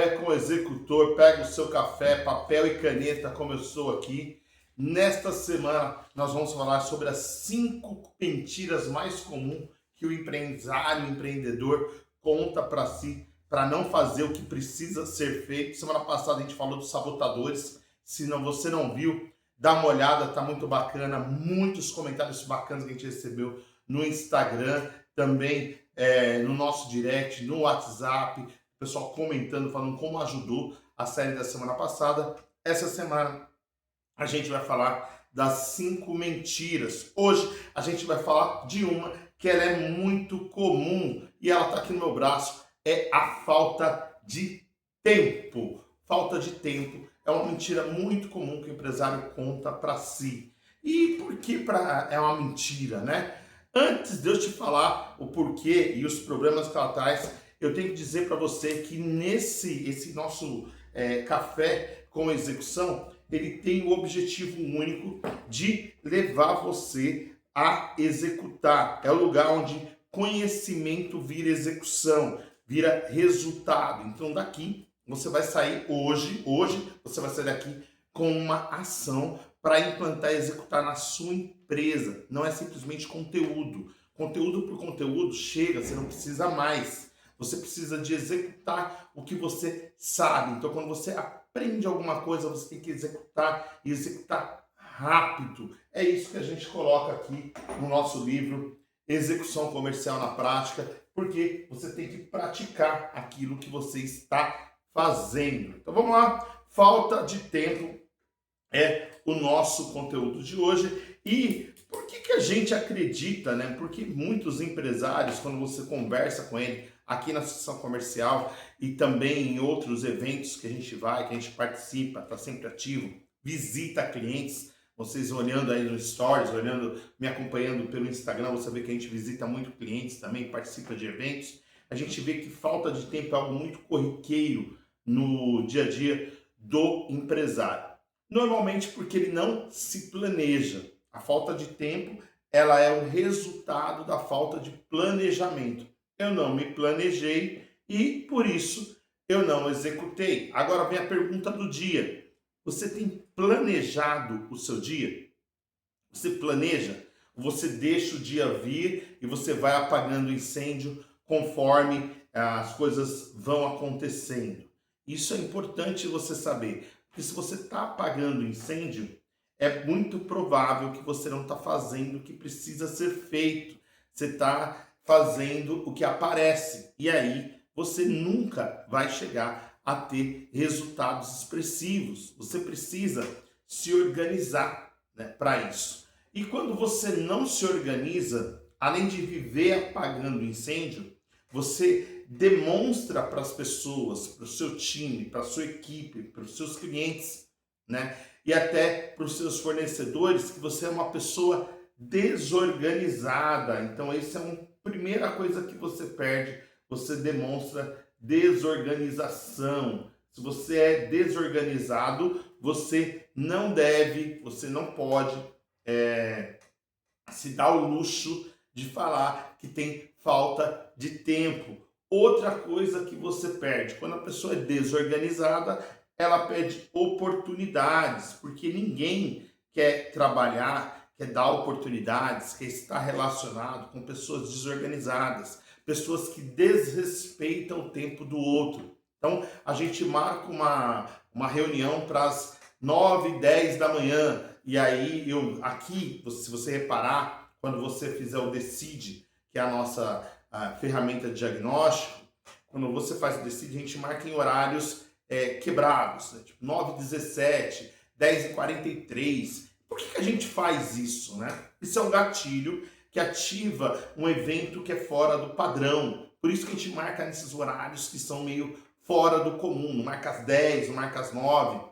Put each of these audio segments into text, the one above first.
Com o executor, pega o seu café, papel e caneta, como eu sou aqui. Nesta semana, nós vamos falar sobre as 5 mentiras mais comuns que o empresário, o empreendedor conta para si, para não fazer o que precisa ser feito. Semana passada a gente falou dos sabotadores. Se não, você não viu, dá uma olhada, tá muito bacana. Muitos comentários bacanas que a gente recebeu no Instagram, também no nosso direct, no WhatsApp, pessoal comentando, falando como ajudou a série da semana passada. Essa semana a gente vai falar das 5 mentiras. Hoje a gente vai falar de uma que ela é muito comum e ela está aqui no meu braço, é a falta de tempo. Falta de tempo é uma mentira muito comum que o empresário conta para si. E por que é uma mentira, né? Antes de eu te falar o porquê e os problemas que ela traz, eu tenho que dizer para você que esse nosso café com execução, ele tem o objetivo único de levar você a executar. É o lugar onde conhecimento vira execução, vira resultado. Então daqui você vai sair hoje você vai sair daqui com uma ação para implantar e executar na sua empresa. Não é simplesmente conteúdo. Conteúdo por conteúdo chega, você não precisa mais. Você precisa de executar o que você sabe. Então, quando você aprende alguma coisa, você tem que executar e executar rápido. É isso que a gente coloca aqui no nosso livro Execução Comercial na Prática, porque você tem que praticar aquilo que você está fazendo. Então, vamos lá. Falta de tempo é o nosso conteúdo de hoje. E por que a gente acredita, né? Porque muitos empresários, quando você conversa com ele aqui na Associação Comercial e também em outros eventos que a gente vai, que a gente participa, está sempre ativo, visita clientes, vocês olhando aí no Stories, olhando, me acompanhando pelo Instagram, você vê que a gente visita muito clientes também, participa de eventos. A gente vê que falta de tempo é algo muito corriqueiro no dia a dia do empresário. Normalmente porque ele não se planeja. A falta de tempo, ela é o resultado da falta de planejamento. Eu não me planejei e, por isso, eu não executei. Agora vem a pergunta do dia. Você tem planejado o seu dia? Você planeja? Você deixa o dia vir e você vai apagando o incêndio conforme as coisas vão acontecendo. Isso é importante você saber. Porque se você está apagando incêndio, é muito provável que você não está fazendo o que precisa ser feito. Você está fazendo o que aparece. E aí você nunca vai chegar a ter resultados expressivos. Você precisa se organizar, né, para isso. E quando você não se organiza, além de viver apagando incêndio, você demonstra para as pessoas, para o seu time, para a sua equipe, para os seus clientes, né? E até para os seus fornecedores que você é uma pessoa desorganizada. Então, essa é a primeira coisa que você perde. Você demonstra desorganização. Se você é desorganizado, você não deve, você não pode se dar o luxo de falar que tem falta de tempo. Outra coisa que você perde, quando a pessoa é desorganizada, ela perde oportunidades, porque ninguém quer trabalhar, quer dar oportunidades, quer estar relacionado com pessoas desorganizadas, pessoas que desrespeitam o tempo do outro. Então, a gente marca uma reunião para as 9, 10 da manhã, e aí aqui, se você reparar, quando você fizer o Decide, que é a nossa ferramenta de diagnóstico, quando você faz o Decide, a gente marca em horários quebrados, né? Tipo 9h17, 10h43. Por que a gente faz isso, né? Isso é um gatilho que ativa um evento que é fora do padrão. Por isso que a gente marca nesses horários que são meio fora do comum, não marca às 10, não marca às 9.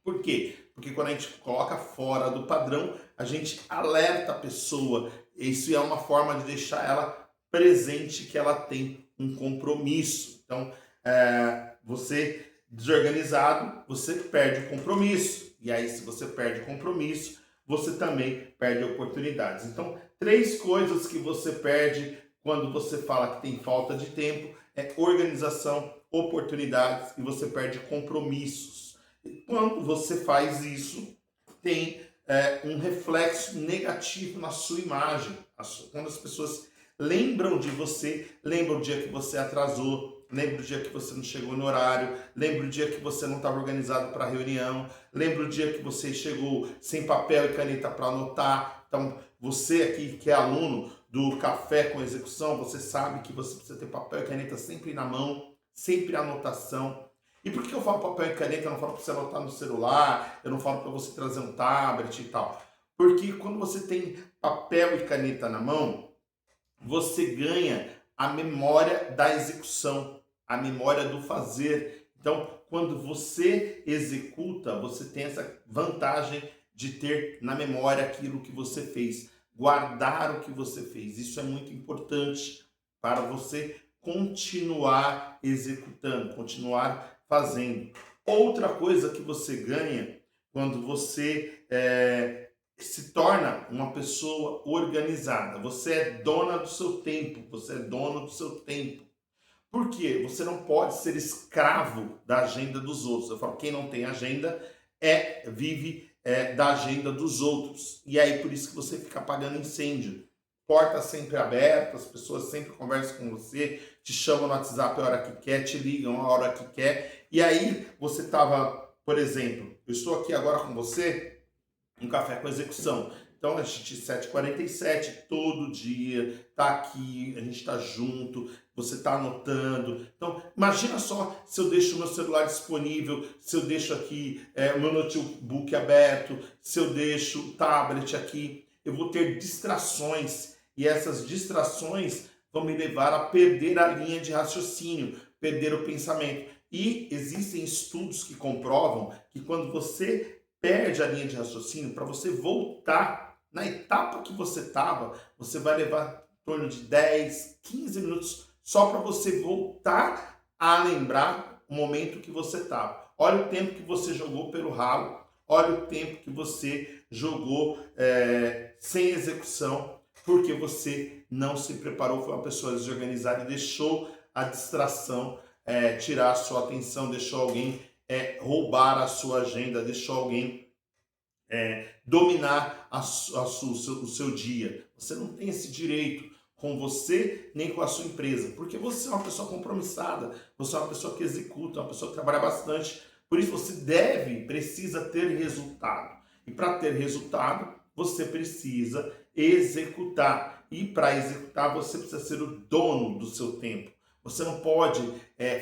Por quê? Porque quando a gente coloca fora do padrão, a gente alerta a pessoa. Isso é uma forma de deixar ela presente que ela tem um compromisso. Então, você desorganizado, você perde o compromisso. E aí, se você perde o compromisso, você também perde oportunidades. Então, 3 coisas que você perde quando você fala que tem falta de tempo é organização, oportunidades e você perde compromissos. E quando você faz isso, tem um reflexo negativo na sua imagem. Quando as pessoas lembram de você, lembram o dia que você atrasou, lembra o dia que você não chegou no horário, lembra o dia que você não estava organizado para a reunião, lembra o dia que você chegou sem papel e caneta para anotar. Então, você aqui que é aluno do Café com Execução, você sabe que você precisa ter papel e caneta sempre na mão, sempre anotação. E por que eu falo papel e caneta? Eu não falo para você anotar no celular, eu não falo para você trazer um tablet e tal. Porque quando você tem papel e caneta na mão, você ganha a memória da execução, a memória do fazer. Então, quando você executa, você tem essa vantagem de ter na memória aquilo que você fez, guardar o que você fez. Isso é muito importante para você continuar executando, continuar fazendo. Outra coisa que você ganha quando você se torna uma pessoa organizada. Você é dona do seu tempo, você é dono do seu tempo. Por quê? Você não pode ser escravo da agenda dos outros. Eu falo, quem não tem agenda vive da agenda dos outros. E aí por isso que você fica apagando incêndio. Porta sempre aberta, as pessoas sempre conversam com você, te chamam no WhatsApp a hora que quer, te ligam a hora que quer. E aí você estava, por exemplo, eu estou aqui agora com você, um café com execução. Então a gente 7h47 todo dia tá aqui, a gente tá junto, você tá anotando. Então imagina só se eu deixo o meu celular disponível, se eu deixo aqui o meu notebook aberto, se eu deixo o tablet aqui, eu vou ter distrações e essas distrações vão me levar a perder a linha de raciocínio, perder o pensamento. E existem estudos que comprovam que quando você perde a linha de raciocínio, para você voltar na etapa que você estava, você vai levar em torno de 10, 15 minutos só para você voltar a lembrar o momento que você estava. Olha o tempo que você jogou pelo ralo, olha o tempo que você jogou sem execução, porque você não se preparou, foi uma pessoa desorganizada e deixou a distração tirar a sua atenção, deixou alguém roubar a sua agenda, deixou alguém dominar o seu dia. Você não tem esse direito com você nem com a sua empresa, porque você é uma pessoa compromissada, você é uma pessoa que executa, uma pessoa que trabalha bastante. Por isso você precisa ter resultado. E para ter resultado, você precisa executar. E para executar, você precisa ser o dono do seu tempo. Você não pode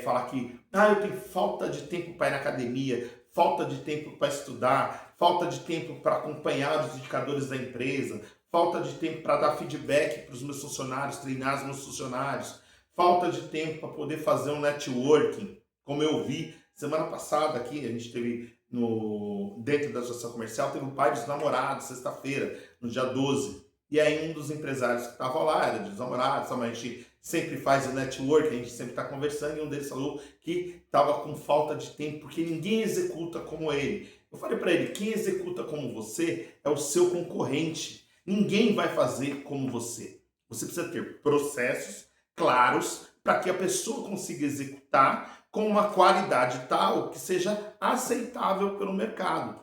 falar que eu tenho falta de tempo para ir na academia, falta de tempo para estudar, falta de tempo para acompanhar os indicadores da empresa, falta de tempo para dar feedback para os meus funcionários, treinar os meus funcionários, falta de tempo para poder fazer um networking, como eu vi semana passada aqui, a gente teve dentro da associação comercial, teve um pai dos namorados, sexta-feira, no dia 12. E aí um dos empresários que estava lá, era dos namorados, a gente sempre faz o network, a gente sempre está conversando, e um deles falou que estava com falta de tempo, porque ninguém executa como ele. Eu falei para ele, quem executa como você é o seu concorrente. Ninguém vai fazer como você. Você precisa ter processos claros para que a pessoa consiga executar com uma qualidade tal que seja aceitável pelo mercado.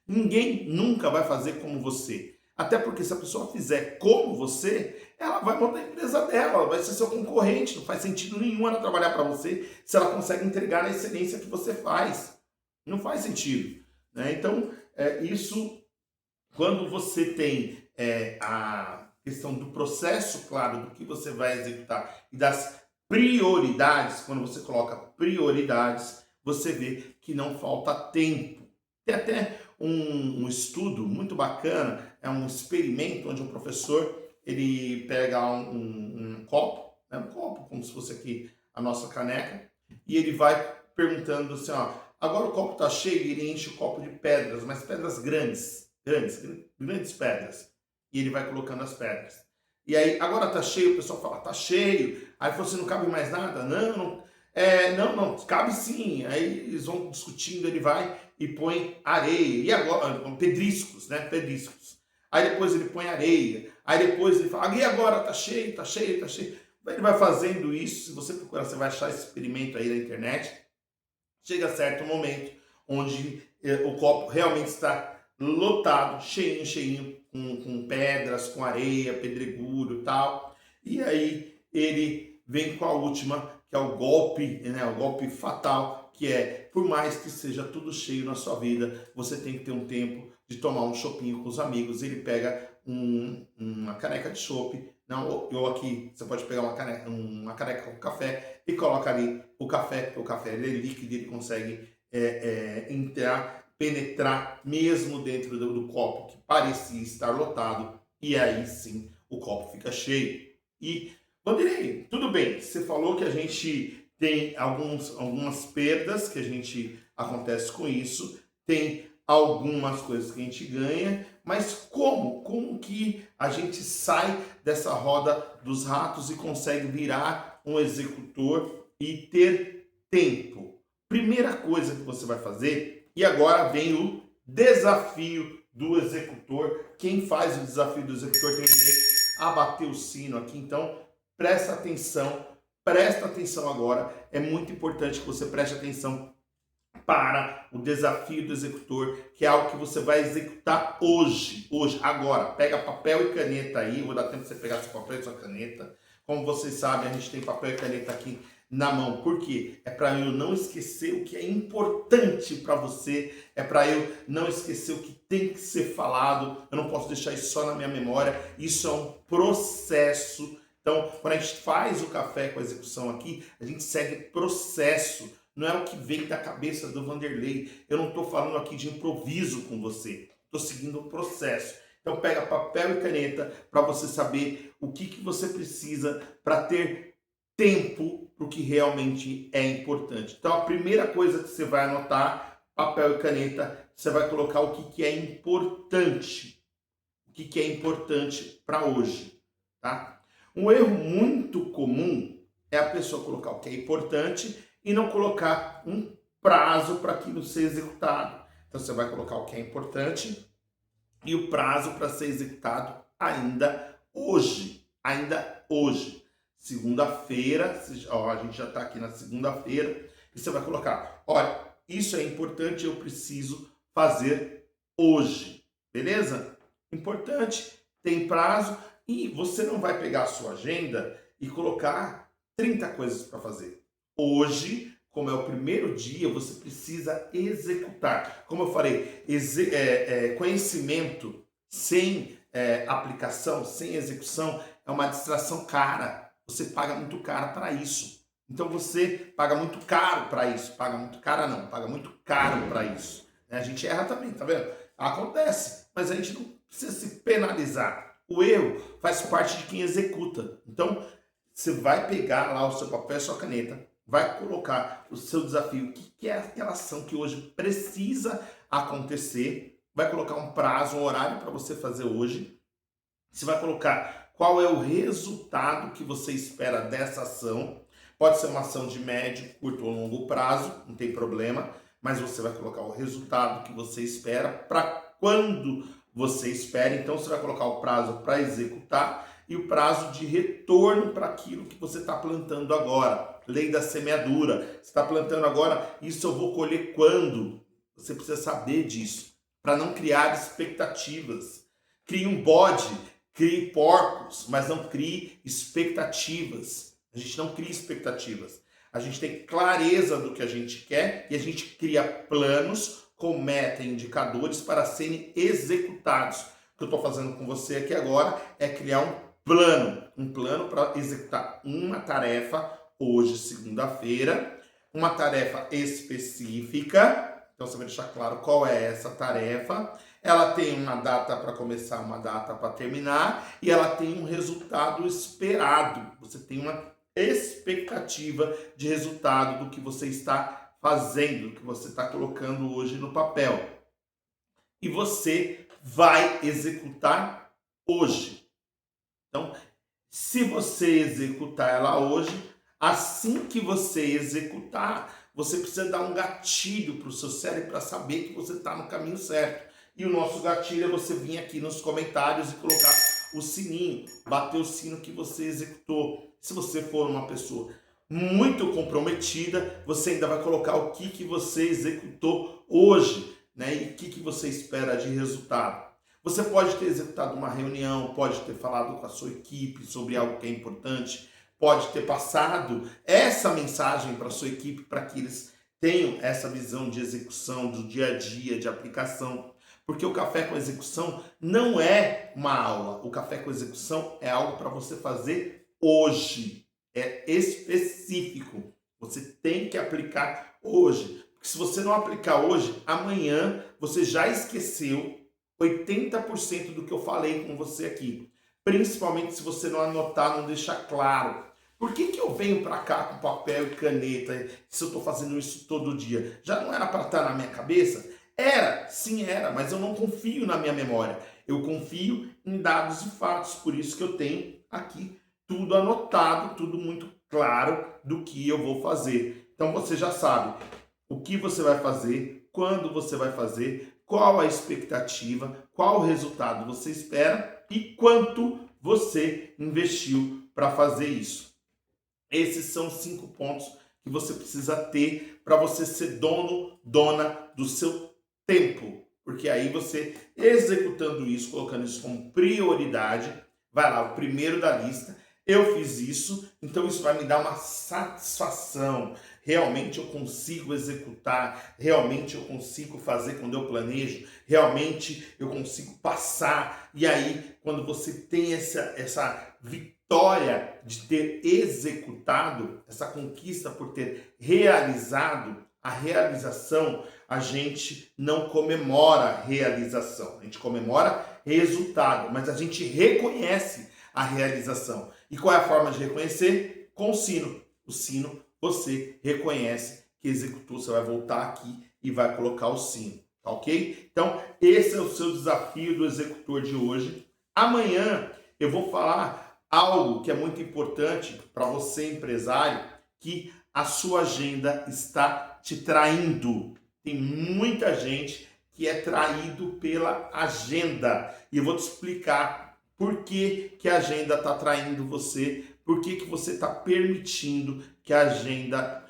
Ninguém nunca vai fazer como você. Até porque se a pessoa fizer como você, ela vai montar a empresa dela, ela vai ser seu concorrente. Não faz sentido nenhum ela trabalhar para você se ela consegue entregar a excelência que você faz. Não faz sentido. Né? Então, isso, quando você tem a questão do processo claro do que você vai executar e das prioridades, quando você coloca prioridades, você vê que não falta tempo. Tem até um estudo muito bacana, é um experimento onde o professor ele pega um copo, né, um copo como se fosse aqui a nossa caneca, e ele vai perguntando assim, agora o copo está cheio, e ele enche o copo de pedras, mas pedras grandes pedras, e ele vai colocando as pedras. E aí, agora está cheio, o pessoal fala, está cheio. Aí você não cabe mais nada? Não, cabe sim. Aí eles vão discutindo, ele vai e põe areia. E agora, pedriscos, né? Pedriscos. Aí depois ele põe areia. Aí depois ele fala, e agora? Tá cheio. Ele vai fazendo isso, se você procurar, você vai achar esse experimento aí na internet. Chega certo momento onde o copo realmente está lotado, cheinho, cheinho, com pedras, com areia, pedregulho e tal. E aí ele vem com a última, que é o golpe, né, o golpe fatal, que é, por mais que seja tudo cheio na sua vida, você tem que ter um tempo de tomar um chopinho com os amigos. Ele pega uma caneca de chopp, não, ou aqui você pode pegar uma caneca com café e coloca ali o café, porque o café ele é líquido, ele consegue entrar, penetrar mesmo dentro do copo que parecia estar lotado, e aí sim o copo fica cheio. E, Vanderlei, tudo bem, você falou que a gente tem algumas perdas que a gente acontece com isso, tem algumas coisas que a gente ganha, mas como que a gente sai dessa roda dos ratos e consegue virar um executor e ter tempo? Primeira coisa que você vai fazer, e agora vem o desafio do executor. Quem faz o desafio do executor tem direito a bater o sino aqui, então presta atenção agora. É muito importante que você preste atenção para o desafio do executor, que é algo que você vai executar hoje, agora. Pega papel e caneta aí, vou dar tempo de você pegar seu papel e sua caneta. Como vocês sabem, a gente tem papel e caneta aqui na mão. Por quê? É para eu não esquecer o que é importante para você, é para eu não esquecer o que tem que ser falado. Eu não posso deixar isso só na minha memória. Isso é um processo. Então, quando a gente faz o café com a execução aqui, a gente segue processo. Não é o que vem da cabeça do Vanderlei. Eu não estou falando aqui de improviso com você. Estou seguindo o processo. Então pega papel e caneta para você saber o que você precisa para ter tempo para o que realmente é importante. Então a primeira coisa que você vai anotar, papel e caneta, você vai colocar o que é importante. O que é importante para hoje. Tá? Um erro muito comum é a pessoa colocar o que é importante e não colocar um prazo para aquilo ser executado. Então você vai colocar o que é importante e o prazo para ser executado ainda hoje. Segunda-feira, a gente já está aqui na segunda-feira, e você vai colocar, olha, isso é importante, eu preciso fazer hoje. Beleza? Importante, tem prazo, e você não vai pegar a sua agenda e colocar 30 coisas para fazer. Hoje, como é o primeiro dia, você precisa executar. Como eu falei, conhecimento sem aplicação, sem execução, é uma distração cara. Você paga muito caro para isso. Então você paga muito caro para isso. Paga muito caro para isso. A gente erra também, tá vendo? Acontece, mas a gente não precisa se penalizar. O erro faz parte de quem executa. Então, você vai pegar lá o seu papel e a sua caneta, vai colocar o seu desafio, o que é aquela ação que hoje precisa acontecer, vai colocar um prazo, um horário para você fazer hoje, você vai colocar qual é o resultado que você espera dessa ação, pode ser uma ação de médio, curto ou longo prazo, não tem problema, mas você vai colocar o resultado que você espera para quando você espera, então você vai colocar o prazo para executar e o prazo de retorno para aquilo que você está plantando agora. Lei da semeadura. Você está plantando agora, isso eu vou colher quando? Você precisa saber disso, para não criar expectativas. Crie um bode, crie porcos, mas não crie expectativas. A gente não cria expectativas. A gente tem clareza do que a gente quer e a gente cria planos com meta e indicadores para serem executados. O que eu estou fazendo com você aqui agora é criar um plano para executar uma tarefa hoje, segunda-feira, uma tarefa específica. Então você vai deixar claro qual é essa tarefa. Ela tem uma data para começar, uma data para terminar e ela tem um resultado esperado. Você tem uma expectativa de resultado do que você está fazendo, do que você está colocando hoje no papel. E você vai executar hoje. Então, se você executar ela hoje, assim que você executar, você precisa dar um gatilho para o seu cérebro para saber que você está no caminho certo. E o nosso gatilho é você vir aqui nos comentários e colocar o sininho, bater o sino que você executou. Se você for uma pessoa muito comprometida, você ainda vai colocar o que você executou hoje, né? E o que você espera de resultado. Você pode ter executado uma reunião, pode ter falado com a sua equipe sobre algo que é importante, pode ter passado essa mensagem para a sua equipe para que eles tenham essa visão de execução do dia a dia, de aplicação. Porque o café com execução não é uma aula. O café com execução é algo para você fazer hoje. É específico. Você tem que aplicar hoje. Porque se você não aplicar hoje, amanhã você já esqueceu 80% do que eu falei com você aqui. Principalmente se você não anotar, não deixar claro. Por que eu venho para cá com papel e caneta se eu estou fazendo isso todo dia? Já não era para estar na minha cabeça? Era, sim era, mas eu não confio na minha memória. Eu confio em dados e fatos, por isso que eu tenho aqui tudo anotado, tudo muito claro do que eu vou fazer. Então você já sabe o que você vai fazer, quando você vai fazer, qual a expectativa, qual o resultado você espera e quanto você investiu para fazer isso. Esses são 5 pontos que você precisa ter para você ser dono, dona do seu tempo. Porque aí você, executando isso, colocando isso como prioridade, vai lá, o primeiro da lista, eu fiz isso, então isso vai me dar uma satisfação. Realmente eu consigo executar, realmente eu consigo fazer quando eu planejo, realmente eu consigo passar. E aí, quando você tem essa vitória de ter executado, essa conquista por ter realizado, a realização, a gente não comemora a realização, a gente comemora resultado, mas a gente reconhece a realização. E qual é a forma de reconhecer? Com o sino. O sino você reconhece que executou, você vai voltar aqui e vai colocar o sino, tá ok? Então, esse é o seu desafio do executor de hoje. Amanhã eu vou falar algo que é muito importante para você, empresário, que a sua agenda está te traindo. Tem muita gente que é traído pela agenda. E eu vou te explicar por que a agenda está traindo você, por que você está permitindo que a agenda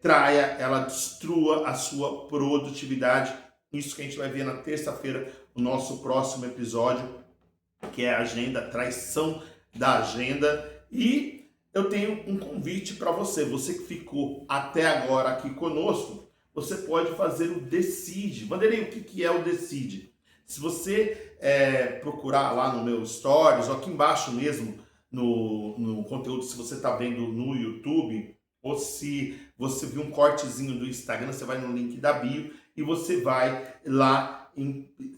traia, ela destrua a sua produtividade. Isso que a gente vai ver na terça-feira, no nosso próximo episódio, que é a agenda, a traição da agenda. E eu tenho um convite para você. Você que ficou até agora aqui conosco, você pode fazer o Decide. Vanderlei, o que é o Decide? Se você procurar lá no meu Stories, ou aqui embaixo mesmo, no conteúdo, se você está vendo no YouTube, ou se você viu um cortezinho do Instagram, você vai no link da bio e você vai lá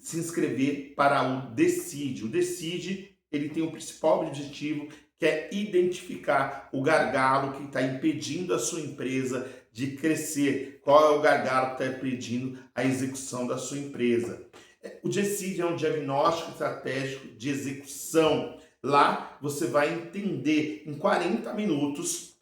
se inscrever para o Decide. O Decide, ele tem o principal objetivo, que é identificar o gargalo que está impedindo a sua empresa de crescer. Qual é o gargalo que está impedindo a execução da sua empresa? O Decide é um diagnóstico estratégico de execução. Lá você vai entender em 40 minutos,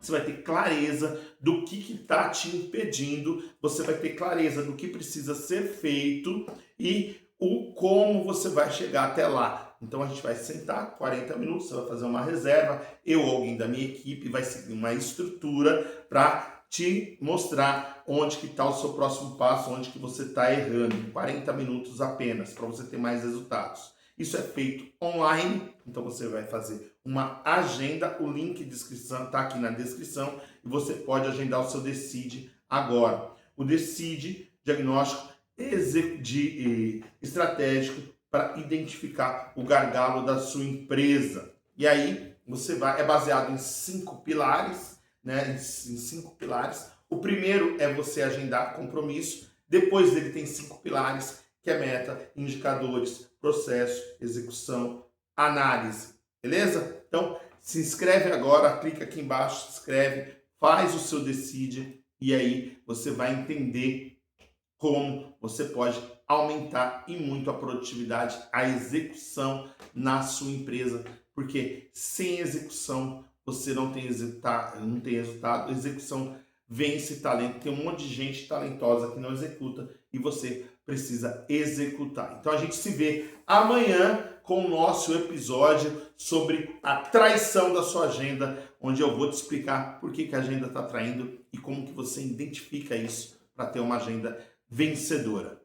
você vai ter clareza do que está te impedindo, você vai ter clareza do que precisa ser feito e o como você vai chegar até lá. Então a gente vai sentar 40 minutos, você vai fazer uma reserva, eu ou alguém da minha equipe vai seguir uma estrutura para te mostrar onde que está o seu próximo passo, onde que você está errando, em 40 minutos apenas, para você ter mais resultados. Isso é feito online, então você vai fazer uma agenda, o link de inscrição está aqui na descrição e você pode agendar o seu Decide agora. O Decide, diagnóstico estratégico para identificar o gargalo da sua empresa. E aí você vai, é baseado em 5 pilares, né? Em 5 pilares. O primeiro é você agendar compromisso, depois dele tem 5 pilares, que é meta, indicadores, processo, execução, análise, beleza? Então, se inscreve agora, clica aqui embaixo, se inscreve, faz o seu Decide e aí você vai entender como você pode aumentar e muito a produtividade, a execução na sua empresa, porque sem execução você não tem resultado, execução vence talento. Tem um monte de gente talentosa que não executa e você precisa executar. Então a gente se vê amanhã com o nosso episódio sobre a traição da sua agenda, onde eu vou te explicar por que a agenda está traindo e como que você identifica isso para ter uma agenda vencedora.